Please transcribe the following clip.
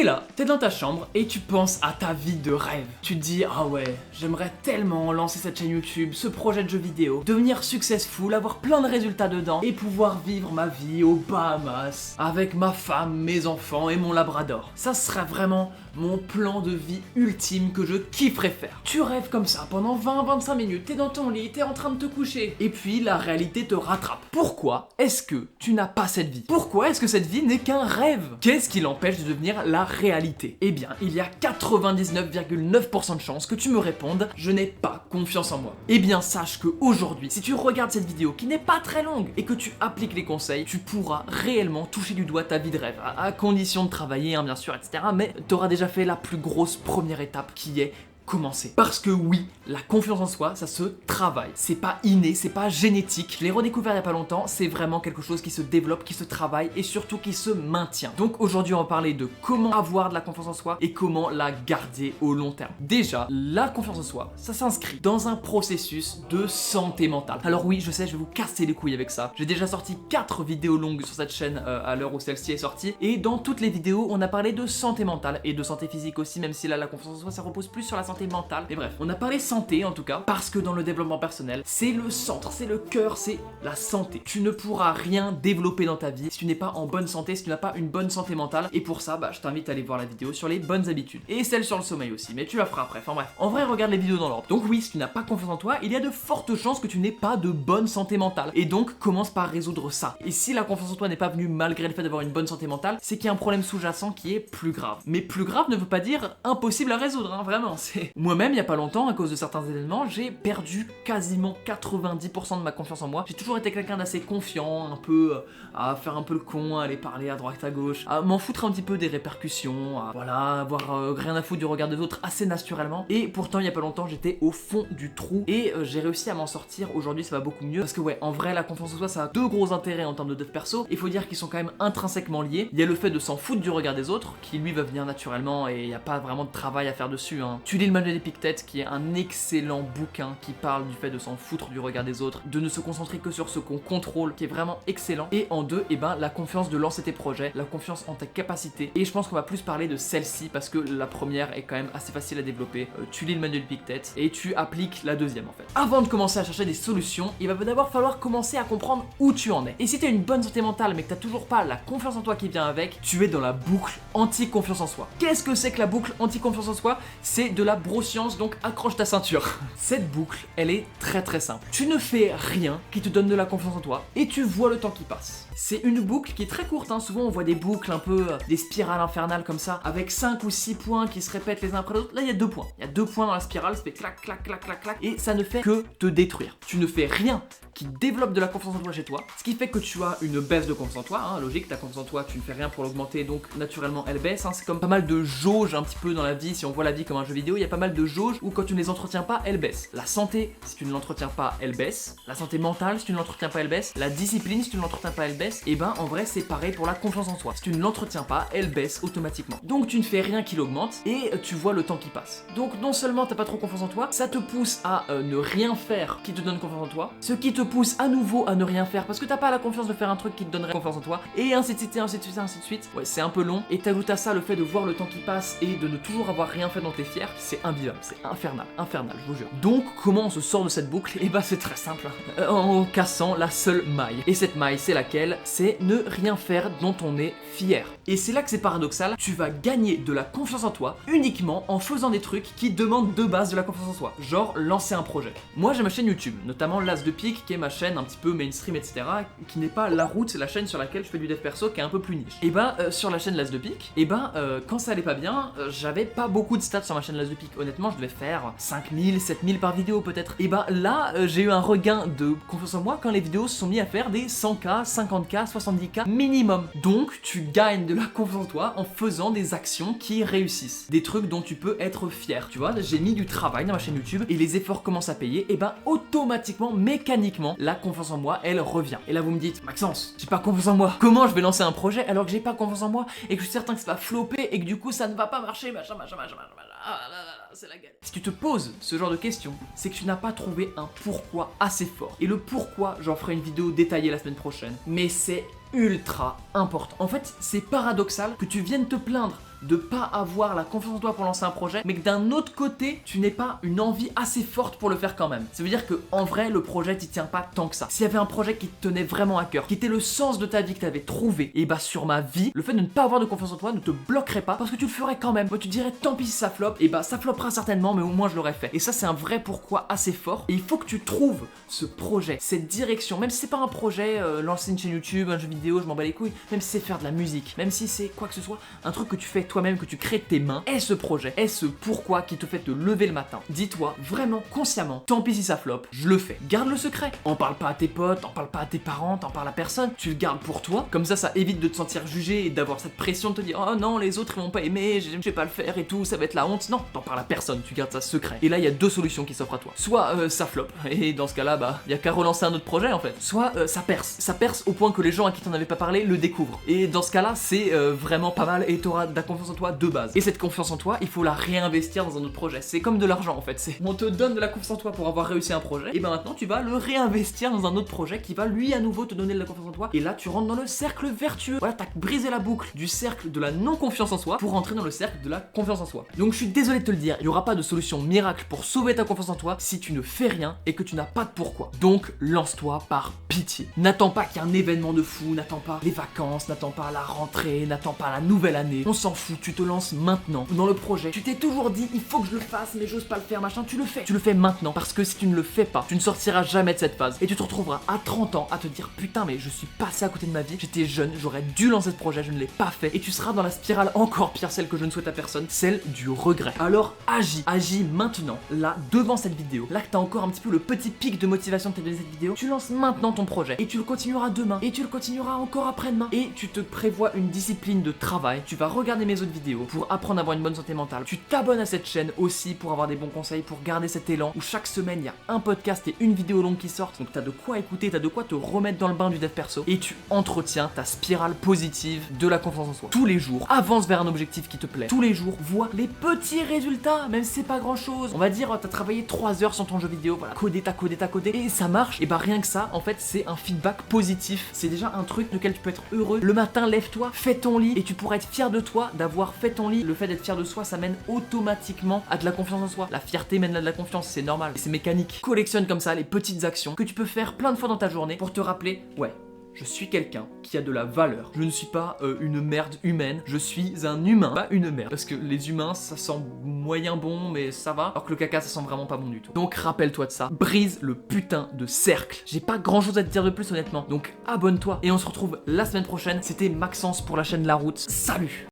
T'es là, t'es dans ta chambre et tu penses à ta vie de rêve. Tu te dis, ah ouais, j'aimerais tellement lancer cette chaîne YouTube, ce projet de jeu vidéo, devenir successful, avoir plein de résultats dedans et pouvoir vivre ma vie aux Bahamas avec ma femme, mes enfants et mon labrador. Ça serait vraiment mon plan de vie ultime que je kifferais faire. Tu rêves comme ça pendant 20-25 minutes, t'es dans ton lit, t'es en train de te coucher. Et puis la réalité te rattrape. Pourquoi est-ce que tu n'as pas cette vie? Pourquoi est-ce que cette vie n'est qu'un rêve? Qu'est-ce qui l'empêche de devenir la réalité? Eh bien, il y a 99,9% de chances que tu me répondes « Je n'ai pas confiance en moi ». Eh bien, sache qu'aujourd'hui, si tu regardes cette vidéo qui n'est pas très longue et que tu appliques les conseils, tu pourras réellement toucher du doigt ta vie de rêve, à condition de travailler, hein, bien sûr, etc. Mais t'auras déjà fait la plus grosse première étape qui est commencer. Parce que oui, la confiance en soi, ça se travaille. C'est pas inné, c'est pas génétique. Je l'ai redécouvert il y a pas longtemps, c'est vraiment quelque chose qui se développe, qui se travaille et surtout qui se maintient. Donc aujourd'hui, on va parler de comment avoir de la confiance en soi et comment la garder au long terme. Déjà, la confiance en soi, ça s'inscrit dans un processus de santé mentale. Alors oui, je sais, je vais vous casser les couilles avec ça. J'ai déjà sorti 4 vidéos longues sur cette chaîne à l'heure où celle-ci est sortie et dans toutes les vidéos, on a parlé de santé mentale et de santé physique aussi, même si là, la confiance en soi, ça repose plus sur la santé mentale. Mais bref, on a parlé santé en tout cas, parce que dans le développement personnel, c'est le centre, c'est le cœur, c'est la santé. Tu ne pourras rien développer dans ta vie si tu n'es pas en bonne santé, si tu n'as pas une bonne santé mentale. Et pour ça, je t'invite à aller voir la vidéo sur les bonnes habitudes. Et celle sur le sommeil aussi, mais tu la feras après. Enfin bref, en vrai, regarde les vidéos dans l'ordre. Donc oui, si tu n'as pas confiance en toi, il y a de fortes chances que tu n'aies pas de bonne santé mentale. Et donc, commence par résoudre ça. Et si la confiance en toi n'est pas venue malgré le fait d'avoir une bonne santé mentale, c'est qu'il y a un problème sous-jacent qui est plus grave. Mais plus grave ne veut pas dire impossible à résoudre, hein, vraiment. C'est moi-même, il y a pas longtemps, à cause de certains événements, j'ai perdu quasiment 90% de ma confiance en moi. J'ai toujours été quelqu'un d'assez confiant, un peu à faire un peu le con, à aller parler à droite à gauche, à m'en foutre un petit peu des répercussions, à voilà, avoir rien à foutre du regard des autres assez naturellement. Et pourtant, il y a pas longtemps, j'étais au fond du trou et j'ai réussi à m'en sortir. Aujourd'hui, ça va beaucoup mieux parce que ouais, en vrai, la confiance en soi, ça a deux gros intérêts en termes de dev perso. Il faut dire qu'ils sont quand même intrinsèquement liés. Il y a le fait de s'en foutre du regard des autres, qui lui va venir naturellement et il n'y a pas vraiment de travail à faire dessus, hein. Tu lis le manuel d'Épictète, qui est un excellent bouquin qui parle du fait de s'en foutre du regard des autres, de ne se concentrer que sur ce qu'on contrôle, qui est vraiment excellent. Et en deux, la confiance de lancer tes projets, la confiance en ta capacité. Et je pense qu'on va plus parler de celle-ci parce que la première est quand même assez facile à développer. Tu lis le manuel d'Épictète et tu appliques la deuxième en fait. Avant de commencer à chercher des solutions, il va d'abord falloir commencer à comprendre où tu en es. Et si tu as une bonne santé mentale mais que tu n'as toujours pas la confiance en toi qui vient avec, tu es dans la boucle anti-confiance en soi. Qu'est-ce que c'est que la boucle anti-confiance en soi? C'est de la broscience, donc accroche ta ceinture. Cette boucle, elle est très simple. Tu ne fais rien qui te donne de la confiance en toi et tu vois le temps qui passe. C'est une boucle qui est très courte, hein. Souvent on voit des boucles un peu, des spirales infernales comme ça, avec 5 ou 6 points qui se répètent les uns après les autres. Là il y a 2 points. Il y a 2 points dans la spirale, ça fait clac, clac, clac, clac, clac, et ça ne fait que te détruire. Tu ne fais rien qui développe de la confiance en toi chez toi, ce qui fait que tu as une baisse de confiance en toi, hein. Logique, ta confiance en toi, tu ne fais rien pour l'augmenter, donc naturellement elle baisse, hein. C'est comme pas mal de jauges un petit peu dans la vie, si on voit la vie comme un jeu vidéo, il y a pas mal de jauges où quand tu ne les entretiens pas, elle baisse. La santé, si tu ne l'entretiens pas, elle baisse. La santé mentale, si tu ne l'entretiens pas, elle baisse. La discipline, si tu ne l'entretiens pas, elle baisse. Et en vrai, c'est pareil pour la confiance en soi. Si tu ne l'entretiens pas, elle baisse automatiquement. Donc tu ne fais rien qui l'augmente et tu vois le temps qui passe. Donc non seulement t'as pas trop confiance en toi, ça te pousse à ne rien faire qui te donne confiance en toi, ce qui te pousse à nouveau à ne rien faire parce que t'as pas la confiance de faire un truc qui te donnerait confiance en toi, et ainsi de suite, et ainsi de suite, et ainsi de suite. Ouais, c'est un peu long, et t'ajoutes à ça le fait de voir le temps qui passe et de ne toujours avoir rien fait dont t'es fier, c'est invivable, c'est infernal, je vous jure. Donc comment on se sort de cette boucle? Et c'est très simple, en cassant la seule maille. Et cette maille, c'est laquelle? C'est ne rien faire dont on est fier. Et c'est là que c'est paradoxal, tu vas gagner de la confiance en toi uniquement en faisant des trucs qui demandent de base de la confiance en soi, genre lancer un projet. Moi j'ai ma chaîne YouTube, notamment L'As de Pique, qui est ma chaîne un petit peu mainstream, etc., qui n'est pas La Route, c'est la chaîne sur laquelle je fais du dev perso qui est un peu plus niche. Et sur la chaîne L'As de Pique, quand ça allait pas bien, j'avais pas beaucoup de stats sur ma chaîne L'As de Pique. Honnêtement, je devais faire 5000, 7000 par vidéo peut-être. Et là, j'ai eu un regain de confiance en moi quand les vidéos se sont mis à faire des 100K, 50K, 70K minimum. Donc, tu gagnes de la confiance en toi en faisant des actions qui réussissent. Des trucs dont tu peux être fier. Tu vois, j'ai mis du travail dans ma chaîne YouTube et les efforts commencent à payer. Et automatiquement, mécaniquement, la confiance en moi, elle revient. Et là, vous me dites, Maxence, j'ai pas confiance en moi. Comment je vais lancer un projet alors que j'ai pas confiance en moi et que je suis certain que ça va flopper et que du coup, ça ne va pas marcher, machin. C'est la galère. Si tu te poses ce genre de questions, c'est que tu n'as pas trouvé un pourquoi assez fort. Et le pourquoi, j'en ferai une vidéo détaillée la semaine prochaine. Mais c'est ultra important. En fait, c'est paradoxal que tu viennes te plaindre de pas avoir la confiance en toi pour lancer un projet, mais que d'un autre côté, tu n'aies pas une envie assez forte pour le faire quand même. Ça veut dire que en vrai, le projet t'y tient pas tant que ça. S'il y avait un projet qui te tenait vraiment à cœur, qui était le sens de ta vie que tu avais trouvé, et bah sur ma vie, le fait de ne pas avoir de confiance en toi ne te bloquerait pas parce que tu le ferais quand même. Moi, tu te dirais tant pis si ça flop, et bah ça floppera certainement, mais au moins je l'aurais fait. Et ça, c'est un vrai pourquoi assez fort. Et il faut que tu trouves ce projet, cette direction, même si c'est pas un projet, lancer une chaîne YouTube, un jeu vidéo, je m'en bats les couilles, même si c'est faire de la musique, même si c'est quoi que ce soit, un truc que tu fais toi-même, que tu crées de tes mains, est ce projet, est ce pourquoi qui te fait te lever le matin. Dis-toi vraiment, consciemment, tant pis si ça flop, je le fais. Garde le secret. En parle pas à tes potes, en parle pas à tes parents, t'en parles à personne. Tu le gardes pour toi. Comme ça évite de te sentir jugé et d'avoir cette pression de te dire oh non, les autres ils vont pas aimer, je vais pas le faire et tout, ça va être la honte. Non, t'en parles à personne, tu gardes ça secret. Et là, il y a deux solutions qui s'offrent à toi. Soit ça flop, et dans ce cas-là, bah, y a qu'à relancer un autre projet en fait. Soit ça perce. Ça perce au point que les gens à qui t'en avais pas parlé le découvrent. Et dans ce cas-là, c'est vraiment pas mal et t'auras de la confiance en toi de base. Et cette confiance en toi, il faut la réinvestir dans un autre projet. C'est comme de l'argent en fait. On te donne de la confiance en toi pour avoir réussi un projet, et ben maintenant tu vas le réinvestir dans un autre projet qui va lui à nouveau te donner de la confiance en toi. Et là, tu rentres dans le cercle vertueux. Voilà, t'as brisé la boucle du cercle de la non-confiance en soi pour rentrer dans le cercle de la confiance en soi. Donc je suis désolé de te le dire, il n'y aura pas de solution miracle pour sauver ta confiance en toi si tu ne fais rien et que tu n'as pas de pourquoi. Donc lance-toi par pitié. N'attends pas qu'il y ait un événement de fou, n'attends pas les vacances, n'attends pas la rentrée, n'attends pas la nouvelle année. On s'en fout, tu te lances maintenant dans le projet. Tu t'es toujours dit il faut que je le fasse mais j'ose pas le faire machin, tu le fais. Tu le fais maintenant parce que si tu ne le fais pas, tu ne sortiras jamais de cette phase et tu te retrouveras à 30 ans à te dire putain mais je suis passé à côté de ma vie, j'étais jeune, j'aurais dû lancer ce projet, je ne l'ai pas fait et tu seras dans la spirale encore pire, celle que je ne souhaite à personne, celle du regret. Alors agis maintenant, là devant cette vidéo, là que t'as encore un petit peu le petit pic de motivation de t'aider cette vidéo, tu lances maintenant ton projet et tu le continueras demain et tu le continueras encore après-demain et tu te prévois une discipline de travail, tu vas regarder mes autres vidéos pour apprendre à avoir une bonne santé mentale, tu t'abonnes à cette chaîne aussi pour avoir des bons conseils, pour garder cet élan où chaque semaine il y a un podcast et une vidéo longue qui sortent, donc t'as de quoi écouter, t'as de quoi te remettre dans le bain du dev perso et tu entretiens ta spirale positive de la confiance en soi. Tous les jours, avance vers un objectif qui te plaît. Tous les jours, vois les petits résultats, même si c'est pas grand chose. On va dire, t'as travaillé 3 heures sur ton jeu vidéo, voilà, t'as codé, et ça marche, et bah rien que ça, en fait, c'est un feedback positif. C'est déjà un truc duquel tu peux être heureux. Le matin, lève-toi, fais ton lit, et tu pourras être fier de toi d'avoir fait ton lit. Le fait d'être fier de soi, ça mène automatiquement à de la confiance en soi. La fierté mène à de la confiance, c'est normal, c'est mécanique. Collectionne comme ça les petites actions que tu peux faire plein de fois dans ta journée pour te rappeler, ouais, je suis quelqu'un qui a de la valeur. Je ne suis pas une merde humaine, je suis un humain, pas une merde. Parce que les humains, ça sent moyen bon, mais ça va. Alors que le caca, ça sent vraiment pas bon du tout. Donc rappelle-toi de ça, brise le putain de cercle. J'ai pas grand chose à te dire de plus honnêtement. Donc abonne-toi et on se retrouve la semaine prochaine. C'était Maxence pour la chaîne La Route. Salut!